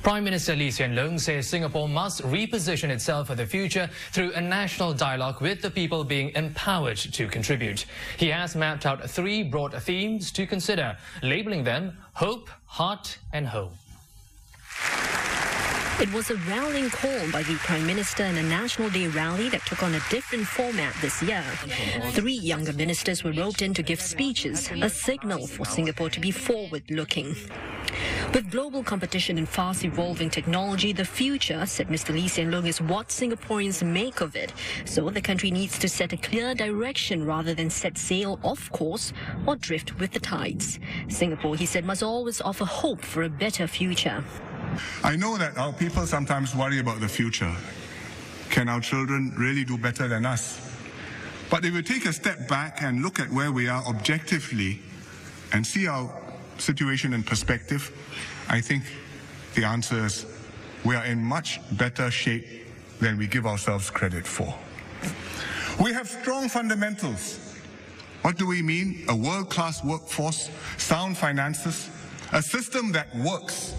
Prime Minister Lee Hsien Loong says Singapore must reposition itself for the future through a national dialogue with the people being empowered to contribute. He has mapped out 3 broad themes to consider, labelling them Hope, Heart and Home. It was a rallying call by the Prime Minister in a National Day rally that took on a different format this year. 3 younger ministers were roped in to give speeches, a signal for Singapore to be forward-looking. With global competition and fast-evolving technology, the future, said Mr. Lee Hsien Loong, is what Singaporeans make of it. So the country needs to set a clear direction rather than set sail off course or drift with the tides. Singapore, he said, must always offer hope for a better future. I know that our people sometimes worry about the future. Can our children really do better than us? But if we take a step back and look at where we are objectively and see our situation in perspective, I think the answer is we are in much better shape than we give ourselves credit for. We have strong fundamentals. What do we mean? A world-class workforce, sound finances, a system that works.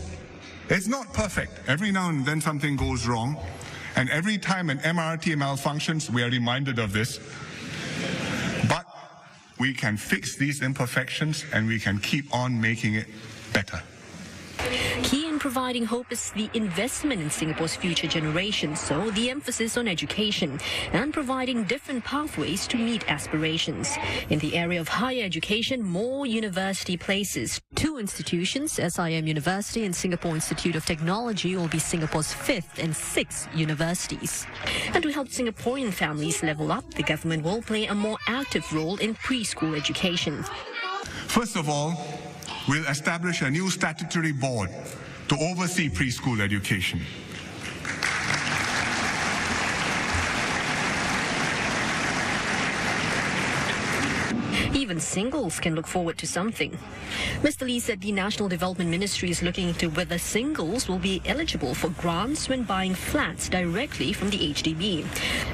It's not perfect. Every now and then something goes wrong, and every time an MRT malfunctions, we are reminded of this. But we can fix these imperfections and we can keep on making it better. Key in providing hope is the investment in Singapore's future generations, so the emphasis on education and providing different pathways to meet aspirations. In the area of higher education, more university places. 2 institutions, SIM University and Singapore Institute of Technology, will be Singapore's 5th and 6th universities. And to help Singaporean families level up, the government will play a more active role in preschool education. First of all, we'll establish a new statutory board to oversee preschool education. Even singles can look forward to something. Mr. Lee said the National Development Ministry is looking into whether singles will be eligible for grants when buying flats directly from the HDB.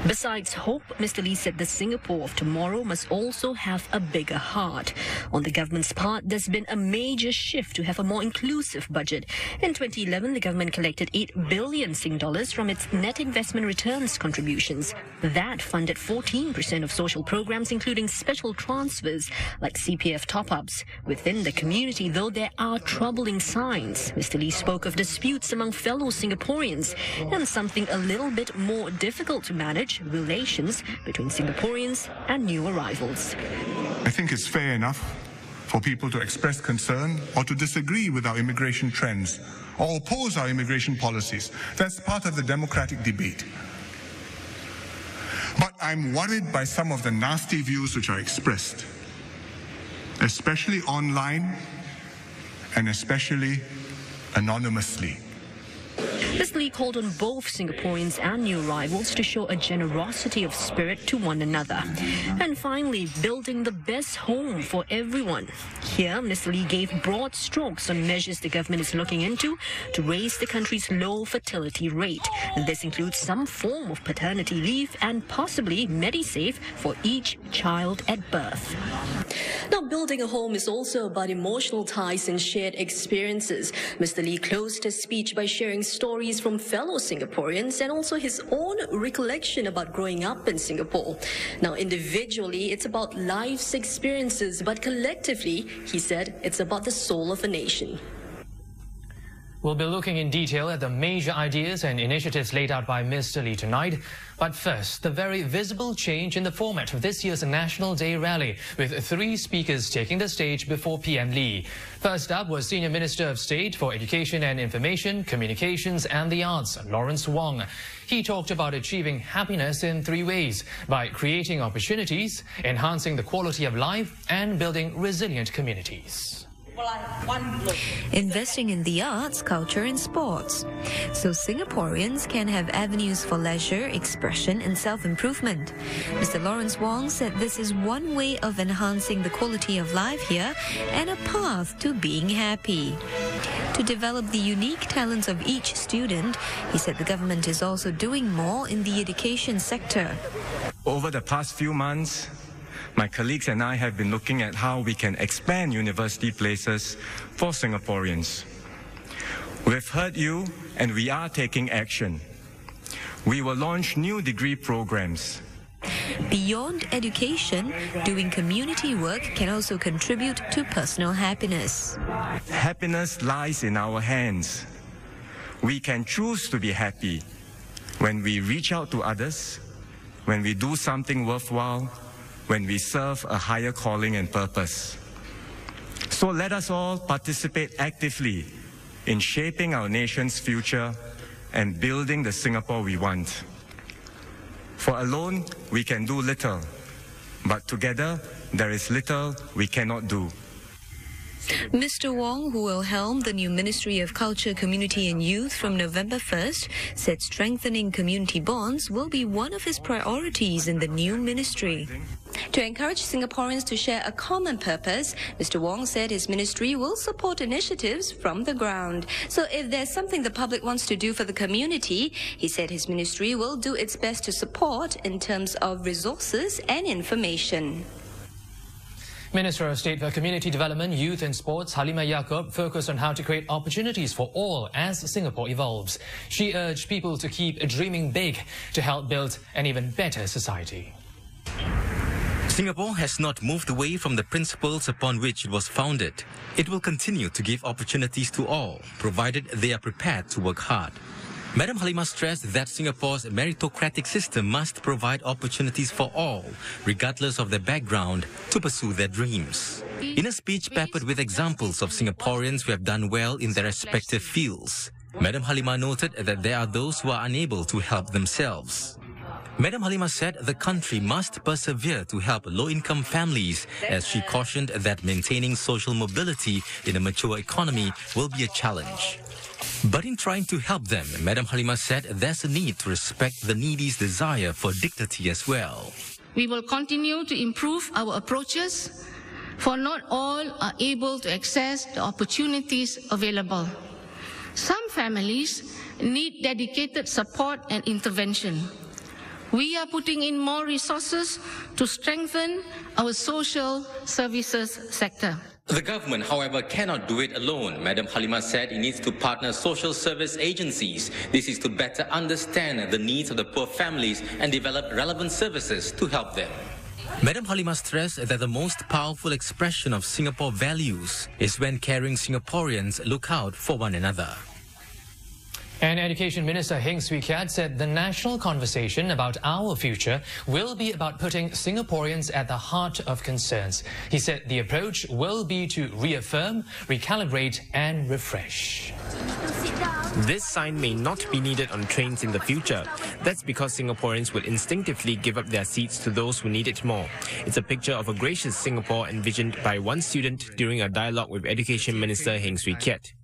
Besides hope, Mr. Lee said the Singapore of tomorrow must also have a bigger heart. On the government's part, there's been a major shift to have a more inclusive budget. In 2011, the government collected 8 billion Sing dollars from its net investment returns contributions. That funded 14% of social programs, including special transfers like CPF top-ups. Within the community, though, there are troubling signs. Mr. Lee spoke of disputes among fellow Singaporeans and something a little bit more difficult to manage, relations between Singaporeans and new arrivals. I think it's fair enough for people to express concern or to disagree with our immigration trends or oppose our immigration policies. That's part of the democratic debate. But I'm worried by some of the nasty views which are expressed, especially online and especially anonymously. Mr. Lee called on both Singaporeans and new arrivals to show a generosity of spirit to one another. And finally, building the best home for everyone. Here, Mr. Lee gave broad strokes on measures the government is looking into to raise the country's low fertility rate. This includes some form of paternity leave and possibly MediSave for each child at birth. Now, building a home is also about emotional ties and shared experiences. Mr. Lee closed his speech by sharing stories from fellow Singaporeans and also his own recollection about growing up in Singapore. Now, individually, it's about life's experiences, but collectively, he said, it's about the soul of a nation. We'll be looking in detail at the major ideas and initiatives laid out by Mr. Lee tonight. But first, the very visible change in the format of this year's National Day rally, with 3 speakers taking the stage before PM Lee. First up was Senior Minister of State for Education and Information, Communications and the Arts, Lawrence Wong. He talked about achieving happiness in 3 ways: by creating opportunities, enhancing the quality of life and building resilient communities. Investing in the arts, culture and sports, so Singaporeans can have avenues for leisure, expression and self-improvement. Mr. Lawrence Wong said this is one way of enhancing the quality of life here and a path to being happy. To develop the unique talents of each student, he said the government is also doing more in the education sector. Over the past few months, my colleagues and I have been looking at how we can expand university places for Singaporeans. We've heard you and we are taking action. We will launch new degree programs. Beyond education, doing community work can also contribute to personal happiness. Happiness lies in our hands. We can choose to be happy when we reach out to others, when we do something worthwhile, when we serve a higher calling and purpose. So let us all participate actively in shaping our nation's future and building the Singapore we want. For alone, we can do little, but together, there is little we cannot do. Mr. Wong, who will helm the new Ministry of Culture, Community and Youth from November 1st, said strengthening community bonds will be one of his priorities in the new ministry. To encourage Singaporeans to share a common purpose, Mr. Wong said his ministry will support initiatives from the ground. So if there's something the public wants to do for the community, he said his ministry will do its best to support in terms of resources and information. Minister of State for Community Development, Youth and Sports, Halimah Yacob, focused on how to create opportunities for all as Singapore evolves. She urged people to keep dreaming big to help build an even better society. Singapore has not moved away from the principles upon which it was founded. It will continue to give opportunities to all, provided they are prepared to work hard. Madam Halimah stressed that Singapore's meritocratic system must provide opportunities for all, regardless of their background, to pursue their dreams. In a speech peppered with examples of Singaporeans who have done well in their respective fields, Madam Halimah noted that there are those who are unable to help themselves. Madam Halimah said the country must persevere to help low-income families, as she cautioned that maintaining social mobility in a mature economy will be a challenge. But in trying to help them, Madam Halimah said there's a need to respect the needy's desire for dignity as well. We will continue to improve our approaches, for not all are able to access the opportunities available. Some families need dedicated support and intervention. We are putting in more resources to strengthen our social services sector. The government, however, cannot do it alone. Madam Halimah said it needs to partner social service agencies. This is to better understand the needs of the poor families and develop relevant services to help them. Madam Halimah stressed that the most powerful expression of Singapore values is when caring Singaporeans look out for one another. And Education Minister Heng said the national conversation about our future will be about putting Singaporeans at the heart of concerns. He said the approach will be to reaffirm, recalibrate and refresh. This sign may not be needed on trains in the future. That's because Singaporeans would instinctively give up their seats to those who need it more. It's a picture of a gracious Singapore envisioned by one student during a dialogue with Education Minister Heng Keat.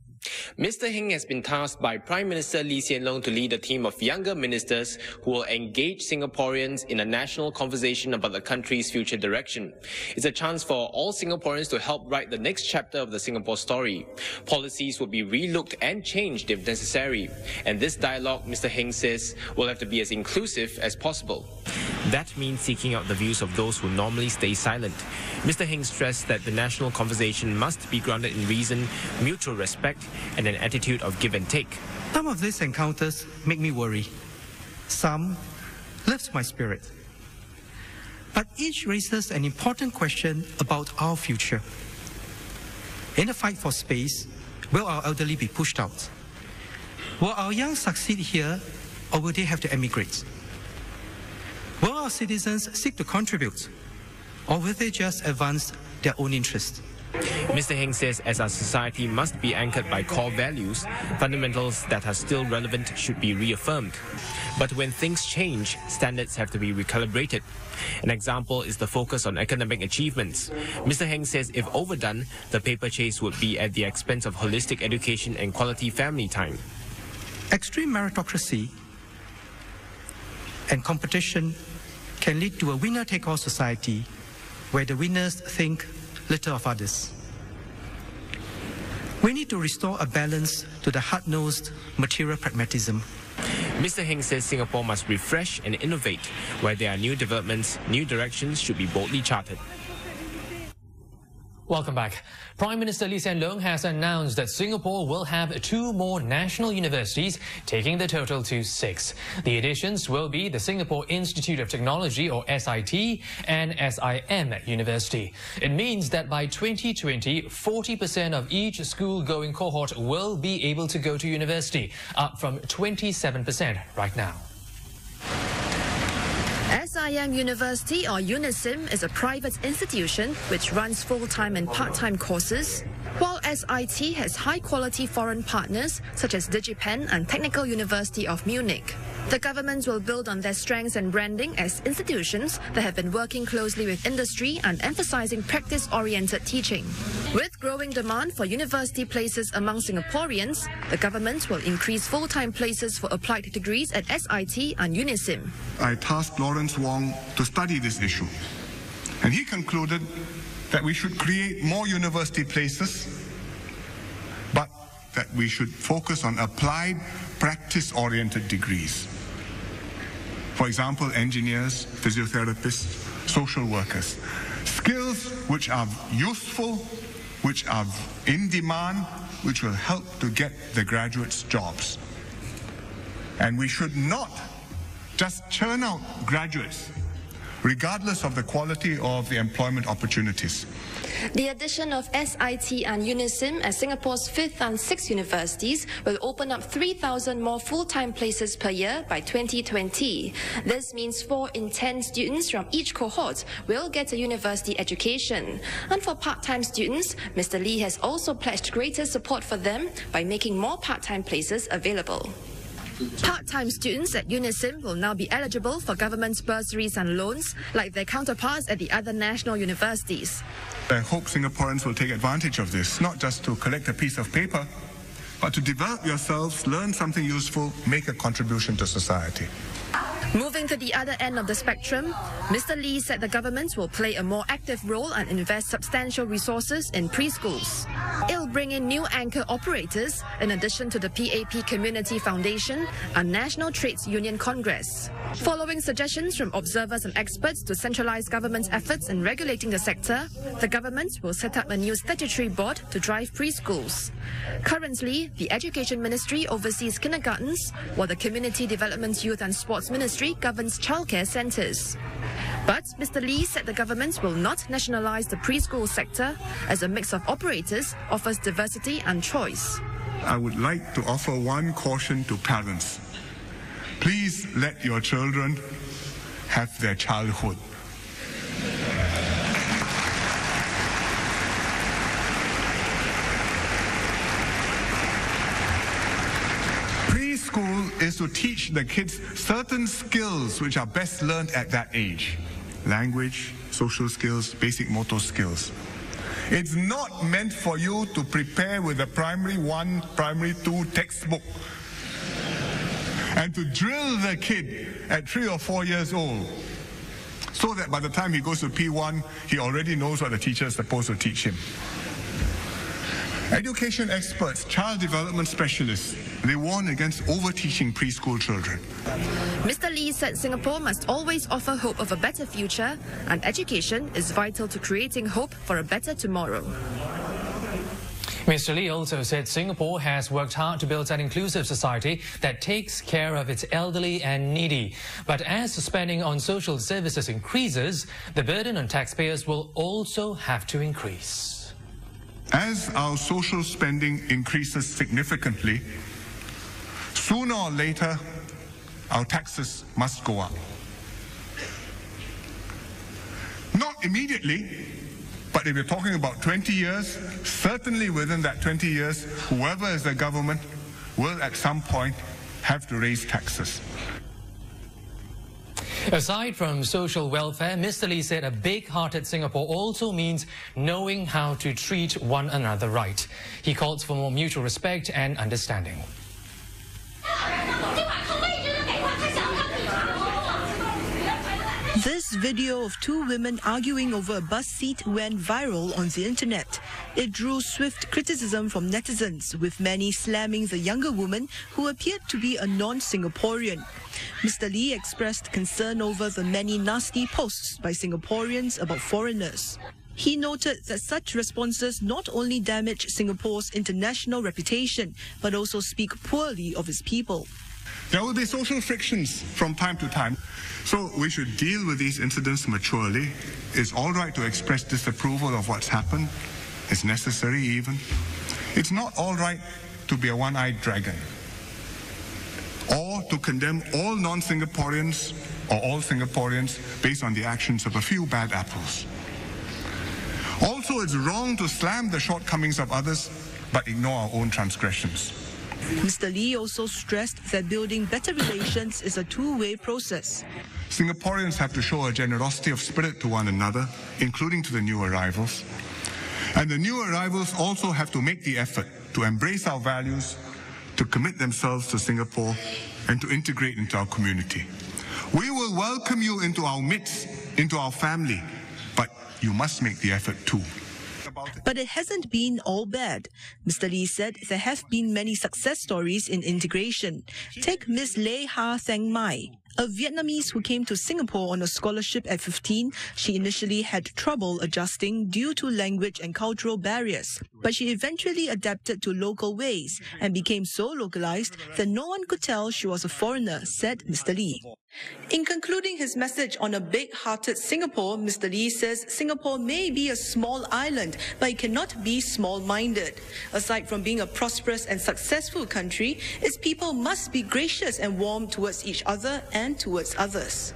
Mr. Heng has been tasked by Prime Minister Lee Hsien Loong to lead a team of younger ministers who will engage Singaporeans in a national conversation about the country's future direction. It's a chance for all Singaporeans to help write the next chapter of the Singapore story. Policies will be relooked and changed if necessary. And this dialogue, Mr. Heng says, will have to be as inclusive as possible. That means seeking out the views of those who normally stay silent. Mr. Heng stressed that the national conversation must be grounded in reason, mutual respect, and an attitude of give and take. Some of these encounters make me worry. Some lift my spirit. But each raises an important question about our future. In the fight for space, will our elderly be pushed out? Will our young succeed here, or will they have to emigrate? Will our citizens seek to contribute, or will they just advance their own interests? Mr. Heng says as our society must be anchored by core values, fundamentals that are still relevant should be reaffirmed. But when things change, standards have to be recalibrated. An example is the focus on academic achievements. Mr. Heng says if overdone, the paper chase would be at the expense of holistic education and quality family time. Extreme meritocracy and competition can lead to a winner-take-all society where the winners think little of others. We need to restore a balance to the hard-nosed material pragmatism. Mr. Heng says Singapore must refresh and innovate. Where there are new developments, new directions should be boldly charted. Welcome back. Prime Minister Lee Hsien Loong has announced that Singapore will have 2 more national universities, taking the total to 6. The additions will be the Singapore Institute of Technology, or SIT, and SIM University. It means that by 2020, 40% of each school-going cohort will be able to go to university, up from 27% right now. SIM University, or UNISIM, is a private institution which runs full-time and part-time courses, while SIT has high-quality foreign partners such as DigiPen and Technical University of Munich. The government will build on their strengths and branding as institutions that have been working closely with industry and emphasizing practice-oriented teaching. With growing demand for university places among Singaporeans, the government will increase full-time places for applied degrees at SIT and UNISIM. I tasked Wong to study this issue, and he concluded that we should create more university places, but that we should focus on applied, practice-oriented degrees. For example, engineers, physiotherapists, social workers. Skills which are useful, which are in demand, which will help to get the graduates jobs. And we should not just churn out graduates, regardless of the quality of the employment opportunities. The addition of SIT and UNISIM as Singapore's 5th and 6th universities will open up 3,000 more full-time places per year by 2020. This means 4 in 10 students from each cohort will get a university education. And for part-time students, Mr. Lee has also pledged greater support for them by making more part-time places available. Part-time students at UNISIM will now be eligible for government bursaries and loans like their counterparts at the other national universities. I hope Singaporeans will take advantage of this, not just to collect a piece of paper, but to develop yourselves, learn something useful, make a contribution to society. Moving to the other end of the spectrum, Mr. Lee said the government will play a more active role and invest substantial resources in preschools. It'll bring in new anchor operators in addition to the PAP Community Foundation and National Trades Union Congress. Following suggestions from observers and experts to centralize government's efforts in regulating the sector, the government will set up a new statutory board to drive preschools. Currently, the Education Ministry oversees kindergartens, while the Community Development, Youth and Sports Ministry governs childcare centres. But Mr. Lee said the government will not nationalise the preschool sector, as a mix of operators offers diversity and choice. I would like to offer one caution to parents. Please let your children have their childhood. Preschool is to teach the kids certain skills which are best learned at that age. Language, social skills, basic motor skills. It's not meant for you to prepare with a primary 1, primary 2 textbook and to drill the kid at 3 or 4 years old so that by the time he goes to P1, he already knows what the teacher is supposed to teach him. Education experts, child development specialists, they warn against over-teaching preschool children. Mr. Lee said Singapore must always offer hope of a better future, and education is vital to creating hope for a better tomorrow. Mr. Lee also said Singapore has worked hard to build an inclusive society that takes care of its elderly and needy. But as spending on social services increases, the burden on taxpayers will also have to increase. As our social spending increases significantly, sooner or later, our taxes must go up. Not immediately, but if we're talking about 20 years, certainly within that 20 years, whoever is the government will at some point have to raise taxes. Aside from social welfare, Mr. Lee said a big-hearted Singapore also means knowing how to treat one another right. He calls for more mutual respect and understanding. This video of 2 women arguing over a bus seat went viral on the internet. It drew swift criticism from netizens, with many slamming the younger woman who appeared to be a non-Singaporean. Mr. Lee expressed concern over the many nasty posts by Singaporeans about foreigners. He noted that such responses not only damage Singapore's international reputation, but also speak poorly of its people. There will be social frictions from time to time, so we should deal with these incidents maturely. It's all right to express disapproval of what's happened. It's necessary even. It's not all right to be a one-eyed dragon, or to condemn all non-Singaporeans or all Singaporeans based on the actions of a few bad apples. Also, it's wrong to slam the shortcomings of others but ignore our own transgressions. Mr. Lee also stressed that building better relations is a two-way process. Singaporeans have to show a generosity of spirit to one another, including to the new arrivals. And the new arrivals also have to make the effort to embrace our values, to commit themselves to Singapore, and to integrate into our community. We will welcome you into our midst, into our family, but you must make the effort too. But it hasn't been all bad. Mr. Lee said there have been many success stories in integration. Take Ms. Lê Ha Theng Mai, a Vietnamese who came to Singapore on a scholarship at 15. She initially had trouble adjusting due to language and cultural barriers, but she eventually adapted to local ways and became so localized that no one could tell she was a foreigner, said Mr. Lee. In concluding his message on a big-hearted Singapore, Mr. Lee says Singapore may be a small island, but it cannot be small-minded. Aside from being a prosperous and successful country, its people must be gracious and warm towards each other and towards others.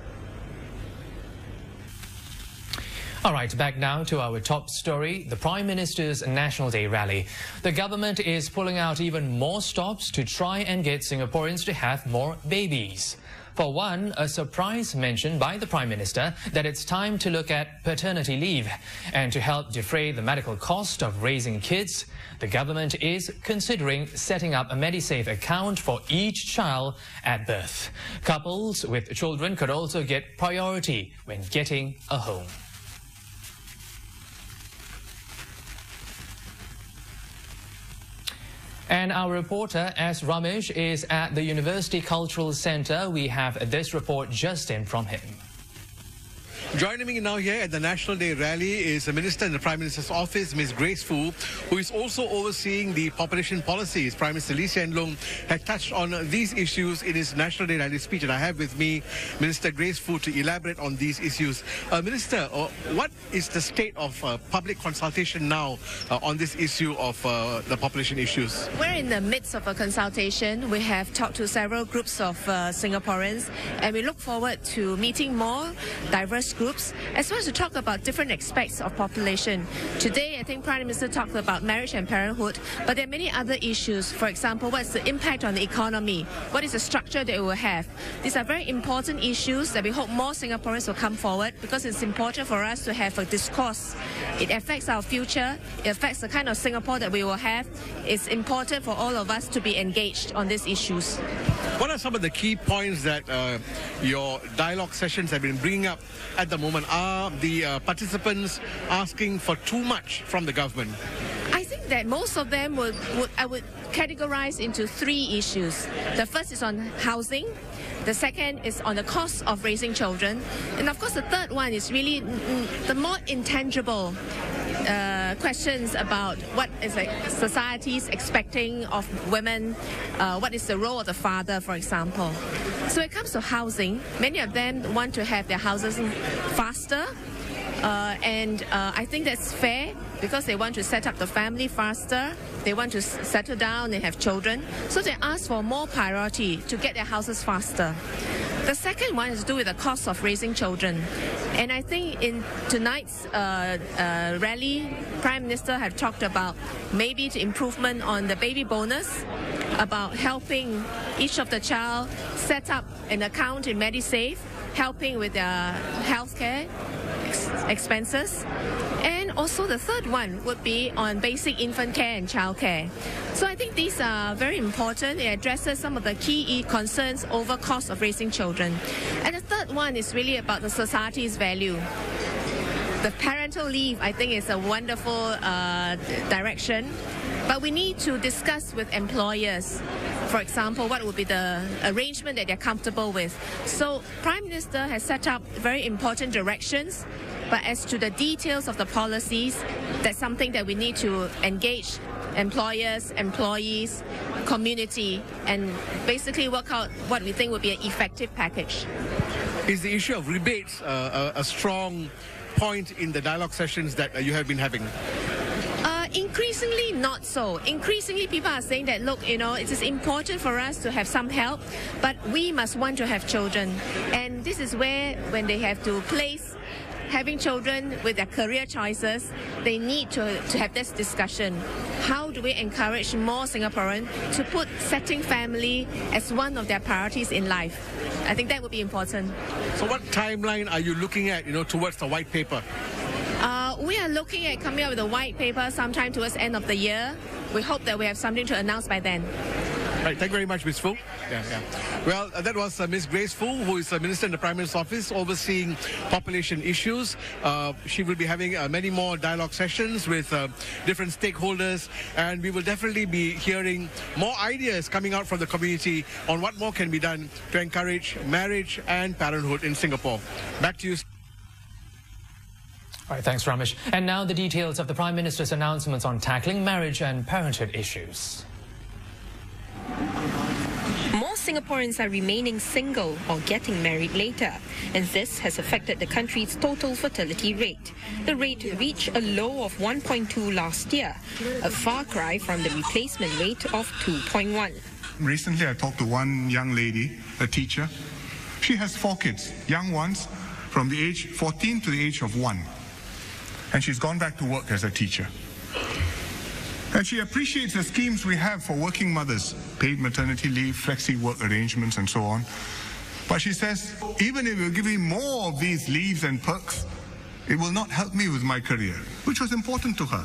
All right, back now to our top story, the Prime Minister's National Day rally. The government is pulling out even more stops to try and get Singaporeans to have more babies. For one, a surprise mention by the Prime Minister that it's time to look at paternity leave. And to help defray the medical cost of raising kids, the government is considering setting up a MediSave account for each child at birth. Couples with children could also get priority when getting a home. And our reporter, S. Ramesh, is at the University Cultural Centre. We have this report just in from him. Joining me now here at the National Day rally is the Minister in the Prime Minister's office, Ms. Grace Fu, who is also overseeing the population policies. Prime Minister Lee Hsien Loong had touched on these issues in his National Day rally speech, and I have with me Minister Grace Fu to elaborate on these issues. Minister, what is the state of public consultation now on this issue of the population issues? We're in the midst of a consultation. We have talked to several groups of Singaporeans, and we look forward to meeting more diverse groups, as well as to talk about different aspects of population. Today, I think Prime Minister talked about marriage and parenthood, but there are many other issues. For example, what's the impact on the economy? What is the structure that it will have? These are very important issues that we hope more Singaporeans will come forward, because it's important for us to have a discourse. It affects our future. It affects the kind of Singapore that we will have. It's important for all of us to be engaged on these issues. What are some of the key points that your dialogue sessions have been bringing up at the moment? Are the participants asking for too much from the government? I think that most of them I would categorize into three issues. The first is on housing. The second is on the cost of raising children. And of course, the third one is really the more intangible questions about what is society's expecting of women, what is the role of the father, for example. So when it comes to housing, many of them want to have their houses faster, and I think that's fair, because they want to set up the family faster, they want to settle down and have children, so they ask for more priority to get their houses faster. The second one is to do with the cost of raising children. And I think in tonight's rally, Prime Minister have talked about maybe the improvement on the baby bonus, about helping each of the child set up an account in MediSave, helping with their healthcare expenses. And also the third one would be on basic infant care and childcare. So I think these are very important. It addresses some of the key concerns over cost of raising children. And the third one is really about the society's value. The parental leave, I think, is a wonderful direction. But we need to discuss with employers, for example, what would be the arrangement that they're comfortable with. So Prime Minister has set up very important directions, But as to the details of the policies, that's something that we need to engage employers, employees, community, and basically work out what we think would be an effective package. Is the issue of rebates a strong point in the dialogue sessions that you have been having? Increasingly not so. Increasingly people are saying that, look, you know, it is important for us to have some help, but we must want to have children. And this is where, when they have to place having children with their career choices, they need to have this discussion. How do we encourage more Singaporeans to put setting family as one of their priorities in life? I think that would be important. So what timeline are you looking at, towards the white paper? We are looking at coming up with a white paper sometime towards the end of the year. We hope that we have something to announce by then. Right, thank you very much, Ms. Fu. Well, that was Ms. Grace Fu, who is a Minister in the Prime Minister's Office overseeing population issues. She will be having many more dialogue sessions with different stakeholders, and we will definitely be hearing more ideas coming out from the community on what more can be done to encourage marriage and parenthood in Singapore. Back to you. All right, thanks, Ramesh. And now the details of the Prime Minister's announcements on tackling marriage and parenthood issues. More Singaporeans are remaining single or getting married later, and this has affected the country's total fertility rate. The rate reached a low of 1.2 last year, a far cry from the replacement rate of 2.1. Recently, I talked to one young lady, a teacher. She has 4 kids, young ones, from the age 14 to the age of 1. And she's gone back to work as a teacher. And she appreciates the schemes we have for working mothers, paid maternity leave, flexi work arrangements, and so on. But she says, even if you give me more of these leaves and perks, it will not help me with my career, which was important to her.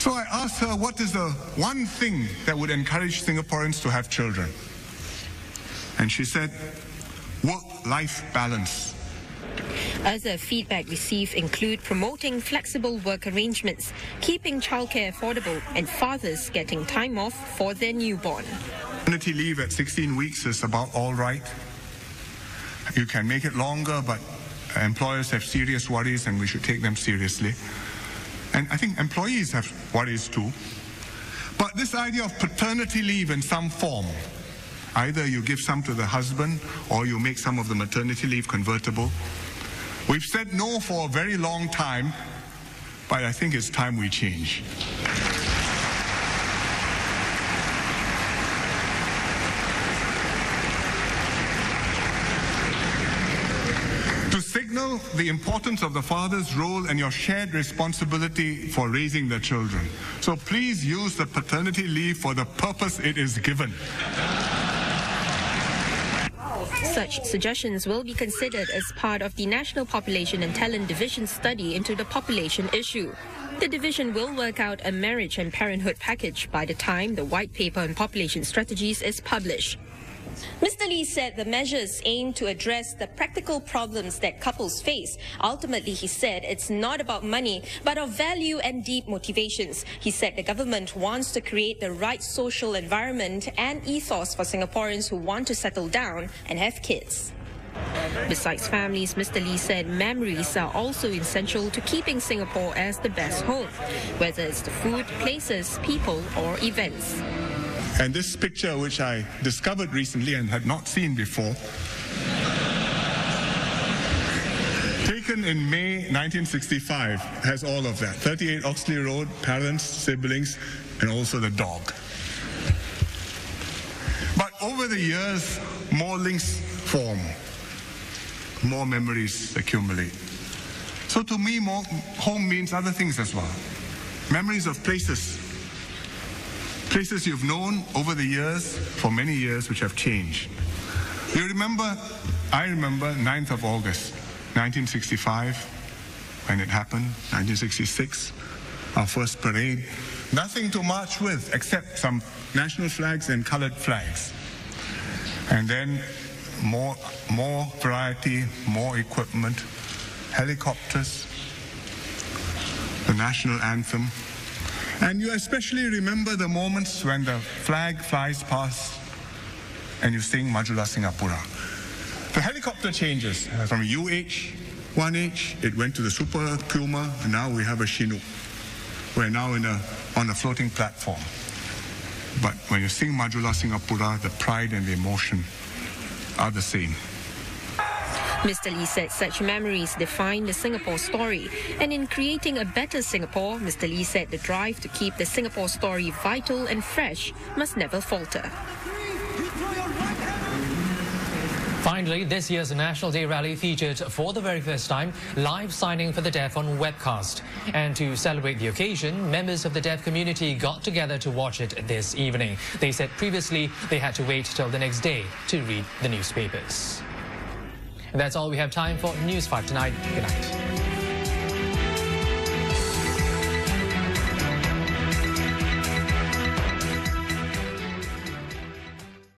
So I asked her, what is the one thing that would encourage Singaporeans to have children? And she said, work-life balance. Other feedback received include promoting flexible work arrangements, keeping childcare affordable, and fathers getting time off for their newborn. Maternity leave at 16 weeks is about all right. You can make it longer, but employers have serious worries and we should take them seriously. And I think employees have worries too. But this idea of paternity leave in some form, either you give some to the husband or you make some of the maternity leave convertible. We've said no for a very long time, but I think it's time we change. To signal the importance of the father's role and your shared responsibility for raising the children. So please use the paternity leave for the purpose it is given. Such suggestions will be considered as part of the National Population and Talent Division study into the population issue. The division will work out a marriage and parenthood package by the time the white paper on population strategies is published. Mr. Lee said the measures aim to address the practical problems that couples face. Ultimately, he said, it's not about money, but of value and deep motivations. He said the government wants to create the right social environment and ethos for Singaporeans who want to settle down and have kids. Besides families, Mr. Lee said memories are also essential to keeping Singapore as the best home, whether it's the food, places, people, or events. And this picture, which I discovered recently and had not seen before, taken in May 1965, has all of that. 38 Oxley Road, parents, siblings, and also the dog. But over the years, more links form, more memories accumulate. So to me, more home means other things as well. Memories of places. Places you've known over the years, for many years, which have changed. You remember, I remember 9th of August, 1965, when it happened, 1966, our first parade. Nothing to march with except some national flags and colored flags. And then more variety, more equipment, helicopters, the national anthem. And you especially remember the moments when the flag flies past and you sing Majulah Singapura. The helicopter changes from UH, 1H, it went to the Super Puma, and now we have a Chinook. We're now on a floating platform. But when you sing Majulah Singapura, the pride and the emotion are the same. Mr. Lee said such memories define the Singapore story. And in creating a better Singapore, Mr. Lee said the drive to keep the Singapore story vital and fresh must never falter. Finally, this year's National Day rally featured for the very first time live signing for the deaf on webcast. And to celebrate the occasion, members of the deaf community got together to watch it this evening. They said previously they had to wait till the next day to read the newspapers. And that's all we have time for News 5 tonight. Good night.